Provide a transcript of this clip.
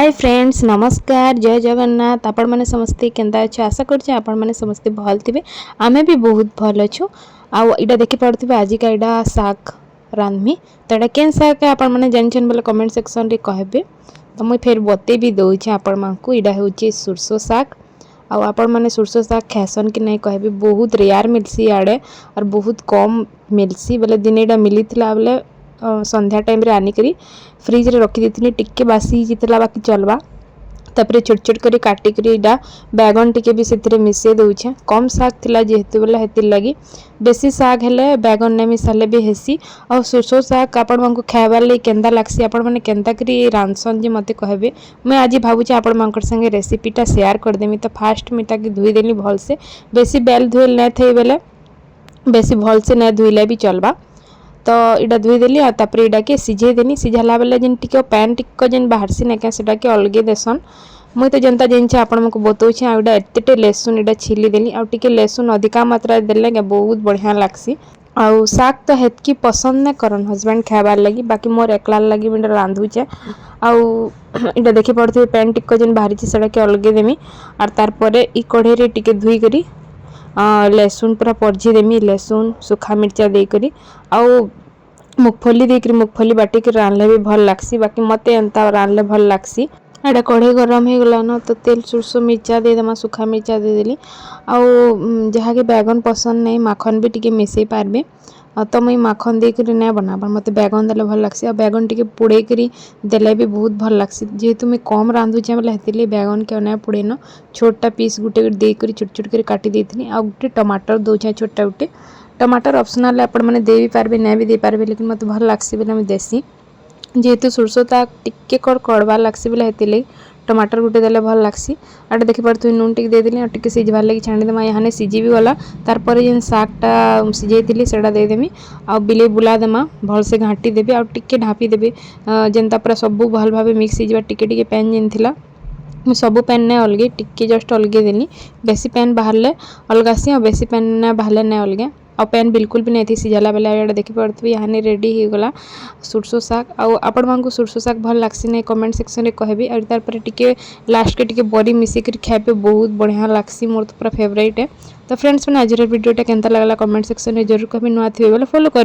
Hi friends नमस्कार जय जगन्नाथ आपण मैंने समस्ते केंदा अच्छे आशा करछे आपण मैंने समस्ते भल थिबे आमे भी बहुत भल अछु। आ इटा देखि पड़थिबे आज का इटा साग रांधमी तो एटा केन साग के आपण मैंने जानछन बोले कमेंट सेक्शन रे कहबे तो मुई फेर बते भी दउछे आपण मानकू इटा होची सुरसो साग। आ आपण मैंने सुरसो साग खासन कि नहीं कहबे बहुत रेयर मिलसी आड़े और बहुत कम मिलसी बोले दिने इटा मिलीथिला बोले संध्या टाइम रे आनिकरी फ्रिज रे रखी देथिनी टिक्के बासी जितला बाकी चलबा तापरे छोट छोट करी काटी करी इटा बैगन टिके भी सेथिरे मिसे दउछे कम साग थिला जेहेतु बोले हेतिर लगी बेसी साग हेले बैगन ने मिसाले भी हेसी। और सुरसो साग आपण मानकू खाइबार लई केंदा लागसी आपण माने केंदा करी रांधसन जे मते कहबे मैं आज भाबुचे आपण मानकर संगे रेसिपीटा शेयर कर देमी। तो फास्ट मीटा के धुई देली भल से बेसी बेल धुइल नै थई बेले बेसी भल से नै धुइले भी चलबा। तो इटा धुई देली आ तापरे इटा के सिझे देनी सिझाला बेले जेन टिके पैन टिक जेन बाहरसी नै के सेटा के अलगे देसन मुई तो जनता जिनछे आपण मको बतौछे। आ इटा एतेटे लेसुन इटा छिली देली आ टिके लेसुन अधिका मात्रा देले के बहुत बढ़िया लागसी। आ साग तो हेतकी पसंद नै करन हस्बैंड खाइबार लगी बाकी मोर एकला लगी मैं रांधुचे। आ इटा देखि पड़थे पैन टिक जेन बाहरी सेटा के अलगे देमी आर तार परे ई कढ़ई रे टिके धुई करी लहसुन पूरा परझी देमी लहसुन सुखा मिर्चा दे करी आउ मुगफली देकर मुगफली बाटी के रांधले भी भल लागसी बाकी मते एंता रांधले भल लागसी। एटा कढ़ई गरम हो गला न तो तेल सुरसो मिर्चा दे देमा सुखा मिर्चा दे देली आउ जहा के बैगन पसंद नहीं माखन भी टिके मिसई पारबे तो मुई माखन दे करी नै बनाबा मते बैगन देले भल लागसी। आ बैगन टिके पुड़े करी देले भी बहुत भल लागसी जेहेतु मैं कम रांधुचे बोले हेतिले बैगन के नै पुड़े न छोटा पीस गुटे दे करी छोट छोट करी काटी देथिनी आ गुटे टमाटर दोछे छोटा गुटे टमाटर ऑप्शनल आपण माने दे भी पारबे नै भी दे पारबे लेकिन मते भल लागसी बोले मैं देसी जेहेतु सुरसो ता टिके कड़वा लागसी बोले हेतिले टमाटर गुटे देले भल लागसी। आटे देखि पड़थु नून टिके दे देली आ टिके सिझबार लगी छाणी देमा याहाने सिझी भी गला तार परे जेन सागटा सिझेइथिली सेटा दे देमी आ बिले बुला देमा भल से घाटी देबी आ टिके ढापी देबी जेनता पूरा सब भल भाबे मिक्स हिजबा टिके टिके पैन जेन थिला मैं सब पैन ने अलगे टिके जस्ट अलगे देनी बेसी पैन बाहरले अलगासी और बेसी पैन ने बाहरले ने अलगे और पैन बिल्कुल भी नहीं थी सिझाला बेले एटा देखि पड़थबे याहाने रेडी हो गला सुरसो साग। आ आपण मानकू सुरसो साग भल लागसी नै कमेंट सेक्शन रे कहबी और तार पर टिके लास्ट के टिके बड़ी मिसी कर खाइबे बहुत बढ़िया लागसी मोर तो पूरा फेवरेट है। तो फ्रेंड्स मैंने आज वीडियोटा केनता लागला कमेंट सेक्शन रे जरूर कहबी नुआ थिबे बोले फॉलो कर।